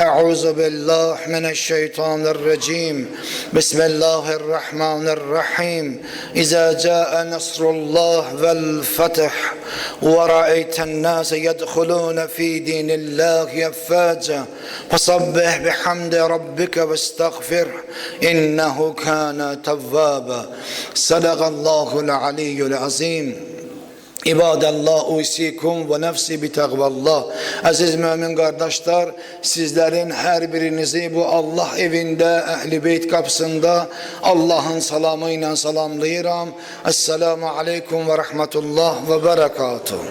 Euzu billahi mineşşeytanirracim. Bismillahirrahmanirrahim. İza caa nasrullah vel feth ve ra'eyten nase yedhulun fi dinillahi affaca. Fasabbih bihamdi rabbike vestagfir innehu kana tevvaba. Sadakallahul aliyyul azim. İbadallah usikum ve nefsi bi takvallah. Aziz mümin kardeşler, sizlerin her birinizi bu Allah evinde, Ehl-i Beyt kapısında Allah'ın salamıyla salamlayıram. Esselamu aleyküm ve rahmetullah ve berekatuhu.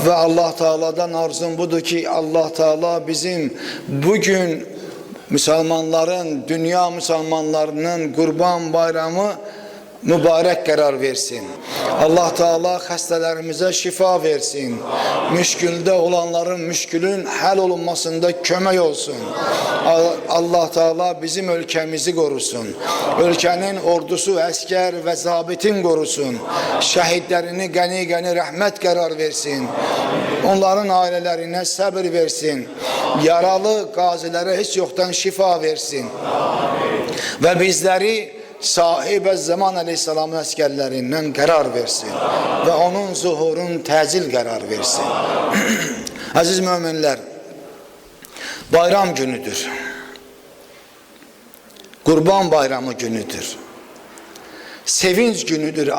Ve Allah Teala'dan arzum budur ki Allah Teala bizim bugün Müslümanların, dünya Müslümanlarının Kurban Bayramı mübarek karar versin. Allah Teala hastalarımıza şifa versin. Müşkülde olanların müşkülün hal olunmasında kömek olsun. Allah Teala bizim ülkemizi korusun. Ülkenin ordusu, asker ve zabitin korusun. Şehitlerini gani gani rahmet karar versin. Onların ailelerine sabır versin. Yaralı gazilere hiç yoktan şifa versin. Ve bizleri sahibi zaman aleyhisselamın askerlerinden karar versin. Ve onun zuhurun tezil karar versin. Aziz müminler, bayram günüdür. Kurban bayramı günüdür. Sevinç günüdür.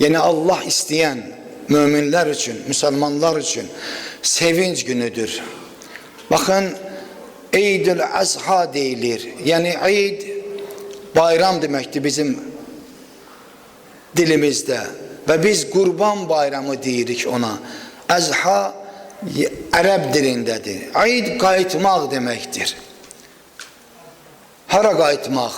Yani Allah isteyen müminler için, Müslümanlar için sevinç günüdür. Bakın, Eid-ül Azha deyilir. Yani Eid bayram demektir bizim dilimizde ve biz Kurban Bayramı deyirik ona. Azha Arap dilindedir. Eid qayıtmaq demektir. Hara qayıtmaq?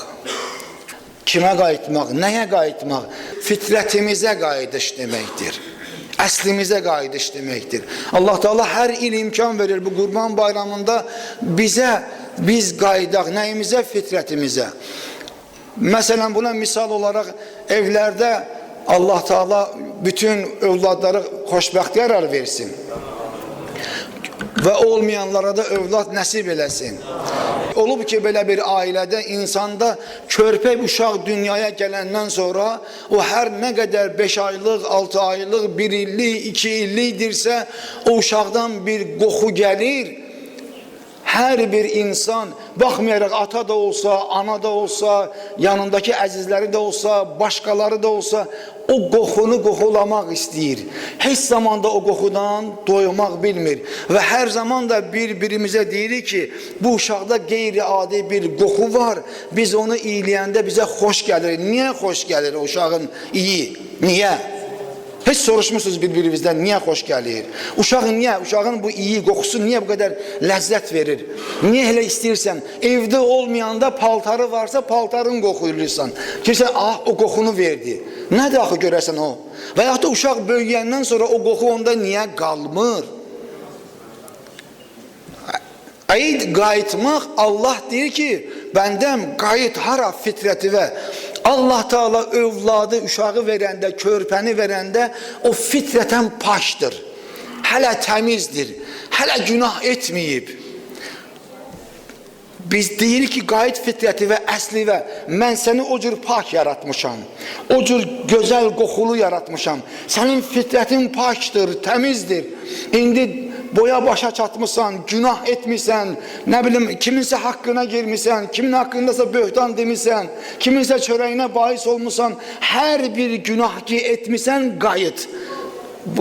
Kime qayıtmaq? Neye qayıtmaq? Fitrətimize qayıdış demektir. Əslimize qayıdış demektir. Allah Teala her il imkan verir bu Kurban Bayramında bize, biz qayıdaq nəyimizə? Fitrətimize. Mesela buna misal olarak evlerde Allah Teala bütün evlatları xoşbəxt qərar versin. Ve olmayanlara da evlat nasip eləsin. Olub ki belə bir ailədə insanda körpə uşaq dünyaya gələndən sonra o her ne kadar 5 aylıq, 6 aylıq, 1 illik, 2 illikdirsə o uşaqdan bir qoxu gəlir. Her bir insan baxmayaraq ata da olsa, ana da olsa, yanındaki əzizləri de olsa, başkaları da olsa o qoxunu qoxulamaq istəyir. Heç zamanda o qoxudan doymaq bilmir. Ve her zaman da birbirimize deyirik ki bu uşaqda qeyri-adi bir qoxu var. Biz onu iyiləyəndə bize xoş gəlir. Niye xoş gəlir o uşağın iyi? Niye? Hiç soruşmuşsunuz birbirimizden niye hoş gelir? Uşağın niye? Uşağın bu iyi kokusu niye bu kadar lezzet verir? Niye hele istersen evde olmayanda paltarı varsa paltarın kokuyursan. Kimse ah o kokunu verdi. Ne daha göresen o? Veyahut da uşaq böyüyəndən sonra o koku onda niye kalmır? Eid qayıtmaq Allah deyir ki benden qayıt hara fitreti ve Allah Teala övladı, uşağı verəndə, körpəni verəndə o fitrətən paşdır. Hələ təmizdir. Hələ günah etməyib. Biz deyirik ki qayıt fitrəti və əsli və mən səni o cür pak yaratmışam. O cür gözəl qoxulu yaratmışam. Sənin fitrətin pakdır, təmizdir. İndi boya başa çatmışsan, günah etmişsən, ne bileyim kiminse hakkına girmişsən, kimin hakkındasa böhtan demişsən, kiminse çörəyinə bahis olmuşsan, her bir günah ki etmişsən qayıt.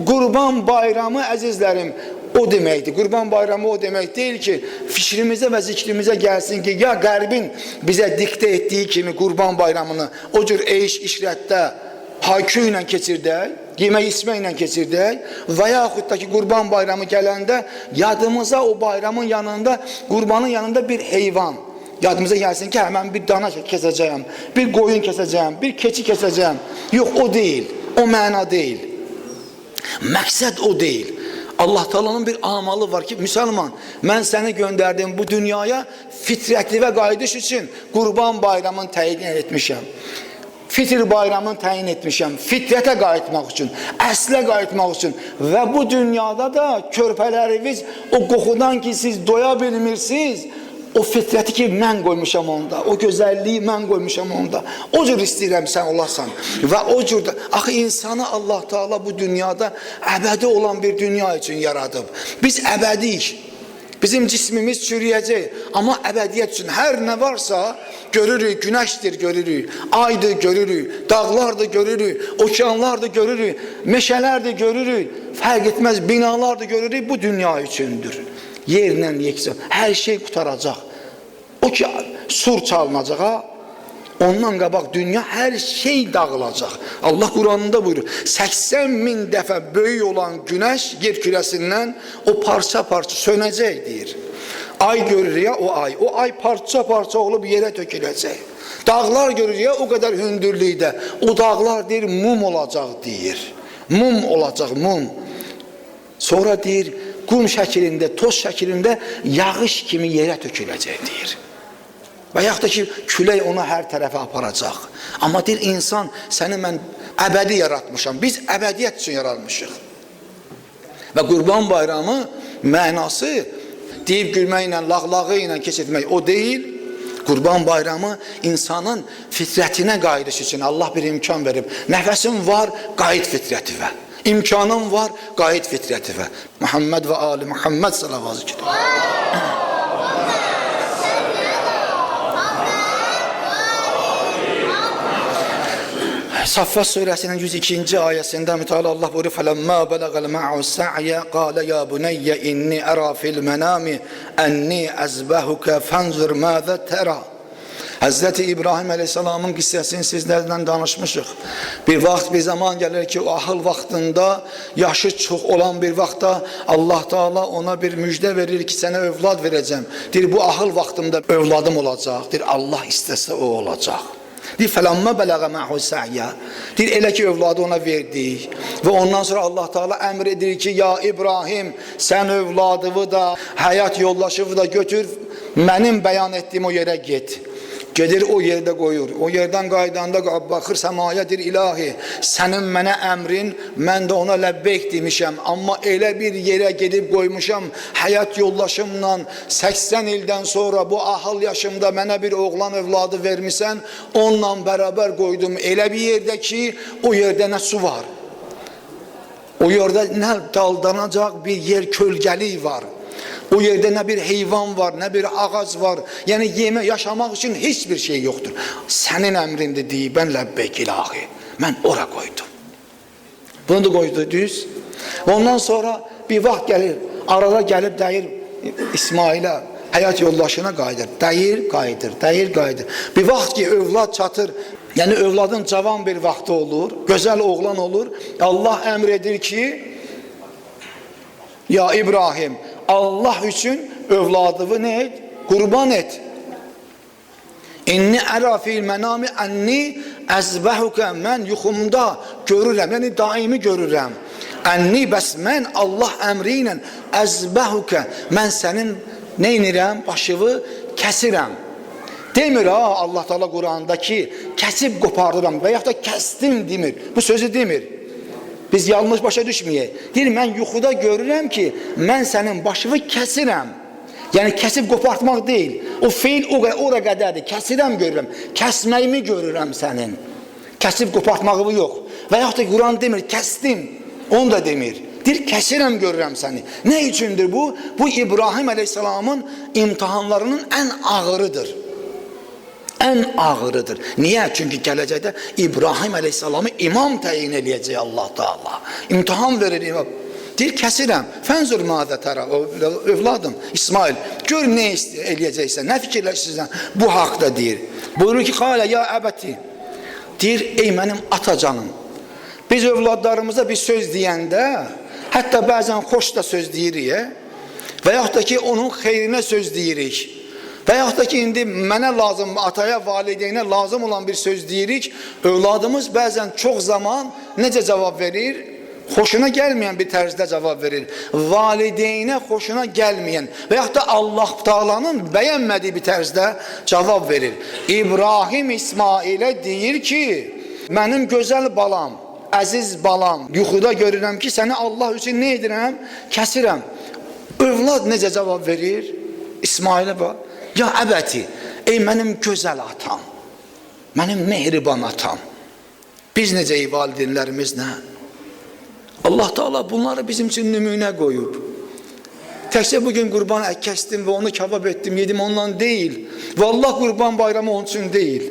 Kurban Bayramı əzizlərim o demektir. Kurban Bayramı o demek değil ki fikrimizə və zikrimizə gelsin ki ya Qərbin bize dikte ettiği kimi Kurban Bayramını o cür işrətdə haykü ilə keçirdək, yemək içməklə keçirdək və yaxud da ki Kurban Bayramı gələndə yadımıza o bayramın yanında, kurbanın yanında bir heyvan yadımıza gelsin ki hemen bir dana keseceğim, bir koyun keseceğim, bir keçi keseceğim. Yok o değil, o mana değil. Məqsəd o değil. Allah Teala'nın bir amalı var ki Müslüman ben seni gönderdim bu dünyaya fitreti ve qayıdış için Kurban Bayramını təyin etmişəm. Fitr bayramını təyin etmişəm. Fitrətə qayıtmaq üçün, əslə qayıtmaq üçün və bu dünyada da körpələriniz o qoxudan ki siz doya bilmirsiniz, o fitrəti ki mən qoymuşam onda, o gözəlliyi mən qoymuşam onda. O cür istəyirəm sən olasan. Və o cür də, axı insanı Allah Teala bu dünyada əbədi olan bir dünya üçün yaradıb. Biz əbədiyik. Bizim cismimiz çürüyəcək, amma əbədiyyət üçün hər nə varsa görürük, günəşdir görürük, aydır görürük, dağlardır görürük, okeanlardır görürük, meşələrdir görürük, fərq etməz binalardır görürük, bu dünya üçündür. Yerlə yeksən, hər şey qutaracaq. O ki, sur çalınacaq ha, ondan qabaq dünya hər şey dağılacaq. Allah Quranında buyurur, 80.000 dəfə böyük olan günəş yer kürəsindən o parça-parça sönəcək deyir. Ay görür ya o ay parça-parça olub yerə töküləcək. Dağlar görür ya o qədər hündürlükdə, o dağlar deyir mum olacaq deyir. Mum olacaq, mum. Sonra deyir, qum şəklində, toz şəklində yağış kimi yerə töküləcək deyir. Və yaxud da ki, külək onu hər tərəfə aparacaq. Amma deyir, insan, səni mən əbədi yaratmışam. Biz əbədiyyət üçün yaratmışıq. Və Qurban bayramı mənası deyib gülməklə, lağlağı ilə keçirmək o deyil. Qurban bayramı insanın fitrətinə qayıdış üçün Allah bir imkan verib. Nəfəsin var, qayıt fitrətivə. İmkanın var, qayıt fitrətivə. Muhammed və Ali Muhammed salavatı kitabı. Saffat surəsinin 102-ci ayəsində mütəala Allah buyurur: "Fələmmə bələğəl ma'u sa'ya qala ya bunayya inni ara fil manami anni azbahuka fanzur maza tara." Hazreti İbrahim Aleyhisselamın qissəsini sizlərlə danışmışıq. Bir vaxt, bir zaman gəlir ki, o ahıl vaxtında, yaşı çox olan bir vaxtda Allah Teala ona bir müjdə verir ki, sənə övlad verəcəm. Deyir, bu ahıl vaxtımda övladım olacaq. Deyir, Allah istəsə o olacaq. Deyir, fələmmə bələğə məhu sa'ya. Deyir, elə ki, övladı ona verdik. Və ondan sonra Allah Teala əmr edir ki, ya İbrahim, sən övladını da, həyat yoldaşını da götür, mənim bəyan etdiyim o yerə get. Gedir o yerdə qoyur. O yerdən qaydanda baxır səmaya, deyir, ilahi, sənin mənə əmrin, mən də ona ləbbeyk demişəm. Amma elə bir yerə gedib qoymuşam, həyat yoldaşımla 80 ildən sonra bu ahıl yaşımda mənə bir oğlan övladı vermişsən, onunla bərabər qoydum. Elə bir yerdə ki, o yerdə nə su var? O yerdə nə daldanacaq bir yer, kölgəlik var. O yerdə nə bir heyvan var, nə bir ağac var. Yəni, yaşamaq üçün heç bir şey yoxdur. Sənin əmrində deyib, mən ləbbeyk ilahi. Mən ora qoydum. Bunu da qoydu, düz. Ondan sonra bir vaxt gəlir, arada gəlib dəyir İsmailə, həyat yoldaşına qayıdır. Dəyir, qayıdır, dəyir, qayıdır. Bir vaxt ki, övlad çatır, yəni övladın cavan bir vaxtı olur, gözəl oğlan olur. Allah əmr edir ki, ya İbrahim, Allah üçün övladını nə et? Qurban et. İnni ərə fil mənami ənni əzbəhuka, mən yuxumda görürəm, yəni daimi görürəm. Ənni, bəs mən Allah əmri ilə əzbəhuka, mən sənin nə inirəm? Başını kəsirəm. Demir ha Allah Teala Quranda ki, kəsib qopardıram və yaxud da kəsdim demir. Bu sözü demir. Biz yanlış başa düşməyək. Deyir, mən yuxuda görürəm ki, mən sənin başını kəsirəm. Yəni, kəsib qopartmaq deyil. O feil ora qədərdir. Kəsirəm görürəm. Kəsməyimi görürəm sənin. Kəsib qopartmağımı yox. Və yaxud da Quran demir, kəsdim. Onu da demir. Deyir, kəsirəm görürəm səni. Nə üçündür bu? Bu İbrahim Aleyhisselamın imtihanlarının ən ağırıdır. Ən ağırıdır. Niyə? Çünki gələcəkdə İbrahim Aleyhisselamı imam təyin eləyəcək Allah Teala. İmtihan verir imam. Deyir, kəsirəm. Fənzur madə tərə, övladım, İsmail, gör nə eləyəcəksən, nə fikirləşirsən bu haqda deyir. Buyurur ki, qalə ya əbəti. Deyir, ey mənim atacanım. Biz övladlarımıza bir söz deyəndə, hətta bəzən xoş da söz deyirik, və yaxud da ki, onun xeyrinə söz deyirik. Və yaxud da ki, indi mənə lazım, ataya, valideynə lazım olan bir söz deyirik, övladımız bəzən çox zaman necə cavab verir? Xoşuna gəlməyən bir tərzdə cavab verir. Valideynə xoşuna gəlməyən və yaxud da Allah Teala'nın bəyənmədiyi bir tərzdə cavab verir. İbrahim İsmailə deyir ki, mənim gözəl balam, əziz balam, yuxuda görürəm ki, səni Allah üçün nə edirəm? Kəsirəm. Övlad necə cavab verir? İsmailə bax, ya əbəti, ey mənim gözəl atam, mənim mehriban atam. Biz necə valideynlərimiz nə? Allah Teala bunları bizim üçün nümunə qoyub. Təkcə bugün qurban ət kəsdim və onu kebab etdim, yedim ondan deyil. Və Allah qurban bayramı onun üçün deyil.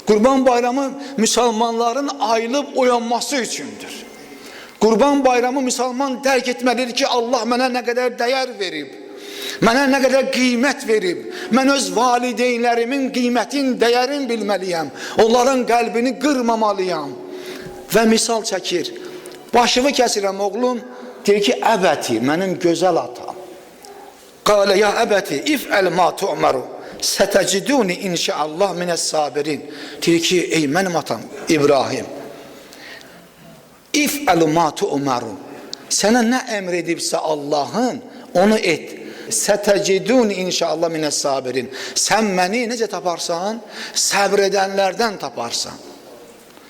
Qurban bayramı müsəlmanların ayılıb oyanması üçündür. Qurban bayramı müsəlman dərk etməlidir ki, Allah mənə nə qədər dəyər verib, mənə nə qədər qiymət verib. Mən öz valideynlərimin qiymətin, dəyərin bilməliyəm. Onların qəlbini qırmamalıyam. Və misal çəkir. Başımı kəsirəm oğlum, deyir ki, əbəti, mənim gözəl atam. Qalə ya əbəti, if'əl ma tu'maru, sətəciduni inşaallah minəs-sabirin. Deyir ki, ey mənim atam İbrahim, if'əl ma tu'maru, sənə nə əmr edibsə Allahın, onu et. Sətəciduni inşaallah minəs-sabirin. Sən məni necə taparsan? Səbr edənlərdən taparsan.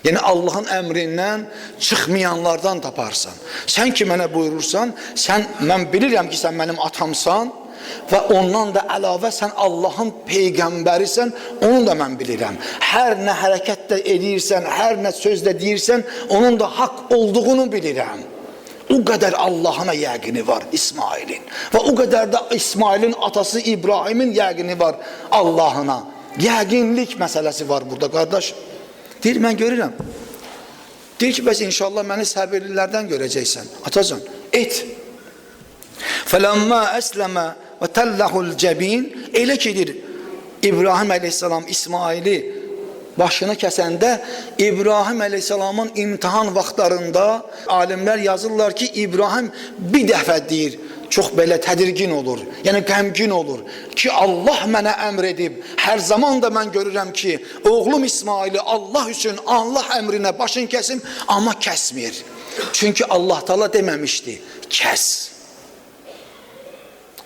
Yəni Allahın əmrindən çıxmayanlardan taparsan. Sən ki mənə buyurursan, mən bilirəm ki, sən mənim atamsan və ondan da əlavə sən Allahın peyğəmbərisən, onu da mən bilirəm. Hər nə hərəkətdə edirsən, hər nə sözdə deyirsən, onun da haqq olduğunu bilirəm. O qədər Allahına yəqini var İsmailin və o qədər də İsmailin atası İbrahimin yəqini var Allahına. Yəqinlik məsələsi var burada, qardaş. Deyir, mən görürəm. Deyir ki, bəs inşallah məni səbirlilərdən görəcəksən. Atacan, et. Fələmmə əsləmə və təlləhul cəbin. Elə ki, deyir, İbrahim əleyhissalam İsmaili başını kəsəndə, İbrahim əleyhissalamın imtihan vaxtlarında alimlər yazırlar ki, İbrahim bir dəfə deyir, çox belə tədirgin olur, yəni qəmgin olur ki, Allah mənə əmr edib, hər zaman da mən görürəm ki, oğlum İsmaili Allah üçün Allah əmrinə başın kəsim, amma kəsmir. Çünki Allah Teala deməmişdi, kəs,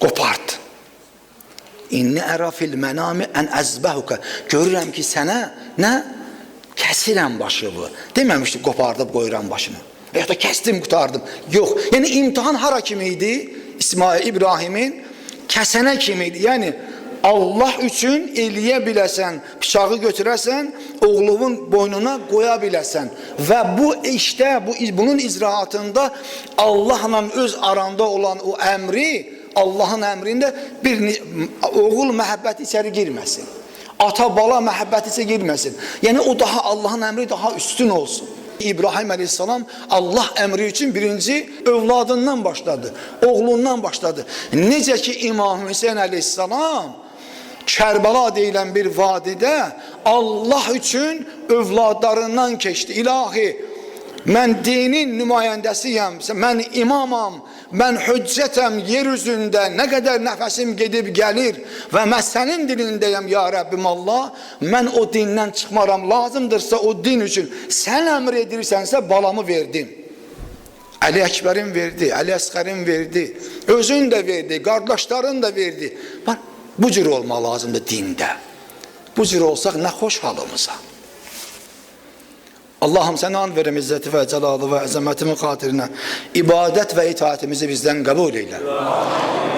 qopart. İnni ərə fil mənami ən əzbəhuka. Görürəm ki, sənə nə? Kəsirəm başımı. Deməmişdi, qopardıb qoyuram başını. Və ya da kəsdim, qutardım. Yox, yəni imtihan hara kimi idi? İbrahimin kəsənə kimi idi. Yəni Allah üçün eləyə biləsən, bıçağı götürəsən, oğlunun boynuna qoya biləsən. Və bu işdə, bunun icraatında Allahla öz aranda olan o əmri, Allahın əmrində bir oğul məhəbbəti içəri girməsin. Ata-bala məhəbbəti içəri girməsin. Yəni o daha Allahın əmri daha üstün olsun. İbrahim əleyhissalam Allah əmri üçün birinci övladından başladı, oğlundan başladı. Necə ki İmam Hüseyin əleyhissalam Kərbəla deyilən bir vadidə Allah üçün övladlarından keçdi. İlahi, mən dinin nümayəndəsiyəm, mən imamam, mən hüccətəm yer üzündə, nə qədər nəfəsim gedib gəlir və mən sənin dilindəyəm ya Rəbbim Allah, mən o dindən çıxmaram, lazımdırsa o din üçün sən əmr edirsənsə balamı verdin. Əli Əkbərin verdi, Əli Əsqərin verdi, özün də verdi, qardaşların da verdi. Bu cür olmaq lazımdır dində. Bu cür olsaq nə xoş halımıza. Allah'ım sənə and verim izzəti və cəlalı və əzəmətimin xatirinə. İbadət və itaatimizi bizdən qəbul eylə.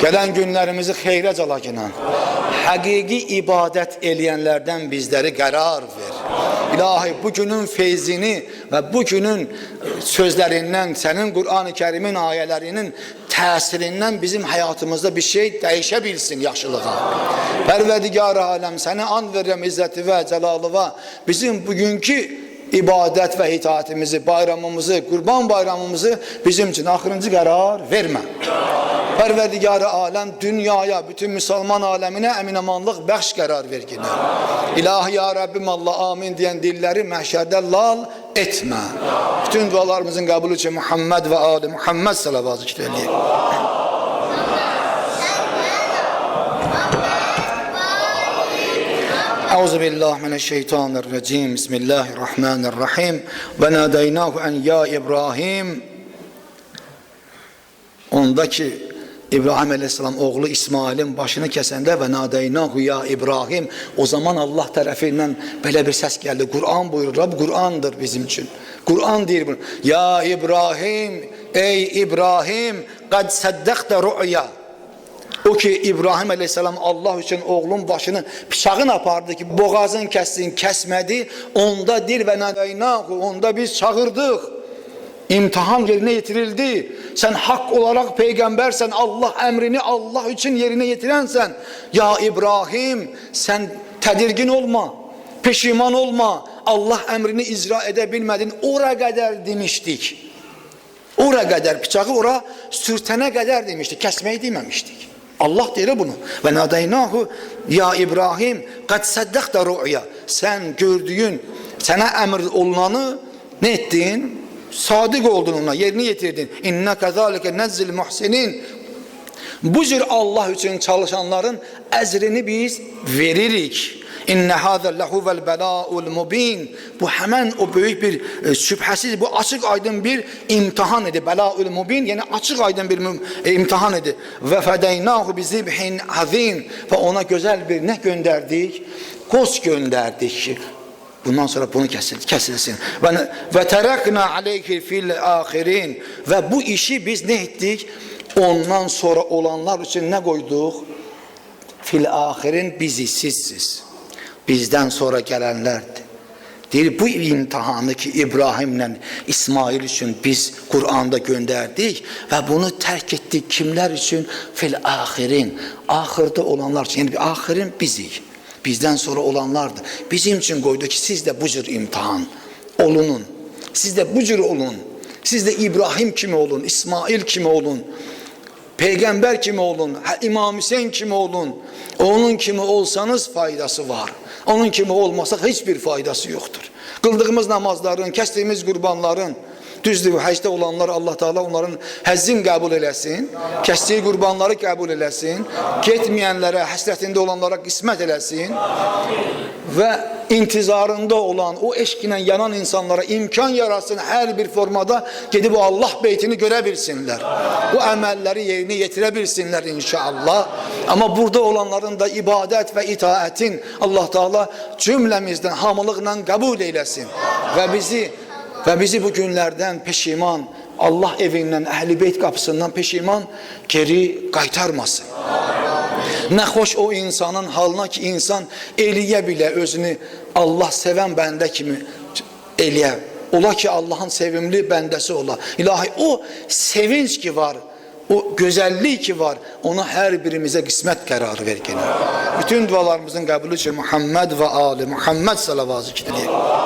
Gələn günlərimizi xeyrə calakinan. Həqiqi ibadət eləyənlərdən bizləri qərar ver. İlahi, bu günün feyzini və bu günün sözlərindən, sənin Qur'an-ı Kərimin ayələrinin təsirindən bizim həyatımızda bir şey dəyişə bilsin yaxşılığa. Pərverdigar aləm, sənə and verirəm izzəti və cəlalıva, bizim bugünkü ibadət və itaatimizi, bayramımızı, qurban bayramımızı bizim üçün axırıncı qərar vermə. Pərverdigar-ı aləm dünyaya, bütün müsəlman aləminə əminamanlıq bəxş qərar verginə. İlahi ya Rəbbim Allah amin deyən dilləri məhşərdə lal etmə. Bütün dualarımızın qəbulü üçün Muhammed və Ali Muhammed salavatı zikr eləyək. Euzu billahi mineşşeytanirracim. Bismillahirrahmanirrahim. Ve nadeynahu en ya İbrahim. Ondaki İbrahim Aleyhisselam oğlu İsmail'in başını kesəndə və nadeynahu ya İbrahim, o zaman Allah tərəfindən belə bir səs gəldi. Kur'an buyurur, Rab Kur'andır bizim için. Kur'an deyir bunu. Ya İbrahim, ey İbrahim, qad səddəqdə rü'ya. O ki İbrahim Aleyhisselam Allah için oğlun başını bıçağın apardı ki boğazın kessin, kesmedi. Onda dir ve nadeynahu, onda biz çağırdık. İmtihan yerine getirildi. Sen hak olarak peygambersen, Allah emrini Allah için yerine getirensen, ya İbrahim sen tedirgin olma, peşiman olma, Allah emrini icra edebilmedin, ora kadar demiştik. Ora kadar, bıçağı ora sürtene kadar demiştik, kesmeyi dememiştik. Allah deyir bunu. Ve nadeynahu ya İbrahim kad saddaqta ru'ya. Sen gördüğün, sana emir olunanı ne ettin? Sadık oldun ona, yerini getirdin. İnne kezalike nezzil muhsinin. Bu cür Allah için çalışanların ecrini biz veririk. İnne hâzâ lehuvel belâul mubin. Bu hemen o büyük bir şüphesiz, bu açık aydın bir imtihan idi. Belâul mubin yani açık aydın bir imtihan idi. Ve fedeynâhu bizibhin azîn. Ve ona güzel bir ne gönderdik? Koz gönderdik. Bundan sonra bunu kesilsin. Ve terakna aleyhi fil ahirin. Ve bu işi biz ne ettik? Ondan sonra olanlar için ne koyduk? Fil ahirin bizi, sizsiz. Bizden sonra gelenlerdi. Değil, bu imtihanı ki İbrahim'le İsmail için biz Kur'an'da gönderdik ve bunu terk ettik kimler için? Fil ahirin. Ahirde olanlar için. Yani bir ahirin bizik. Bizden sonra olanlardı. Bizim için koydu ki siz de bu cür imtihan olunun. Siz de bu cür olun. Siz de İbrahim kimi olun, İsmail kimi olun, peygamber kimi olun, İmam Hüseyin kimi olun. Onun kimi olsanız faydası var. Onun kimi olmasak hiçbir faydası yoktur. Kıldığımız namazların, kestiğimiz kurbanların, düzdür, həcdə olanlar Allah Teala onların həzzin qəbul eləsin, kəsdiyi qurbanları qəbul eləsin, getməyənlərə, həsrətində olanlara qismət eləsin və intizarında olan, o eşqlə yanan insanlara imkan yaratsın, hər bir formada gedib o Allah beytini görə bilsinlər. Bu əməlləri yerinə yetirə bilsinlər inşallah. Amma burada olanların da ibadət və itaətin Allah Teala cümləmizdən hamılıqla qəbul eləsin və bizi bu günlərdən peşiman, Allah evindən, Əhl-i Beyt qapısından peşiman geri qaytarmasın. Nə xoş o insanın halına ki, insan eləyə bilə özünü Allah sevən bəndə kimi eləyə. Ola ki, Allahın sevimli bəndəsi ola. İlahi, o sevinç ki var, o gözəllik ki var, ona hər birimizə qismət qərarı ver gene. Bütün dualarımızın qəbulü üçün Muhammed və Ali Muhammed salavatı kitləyək.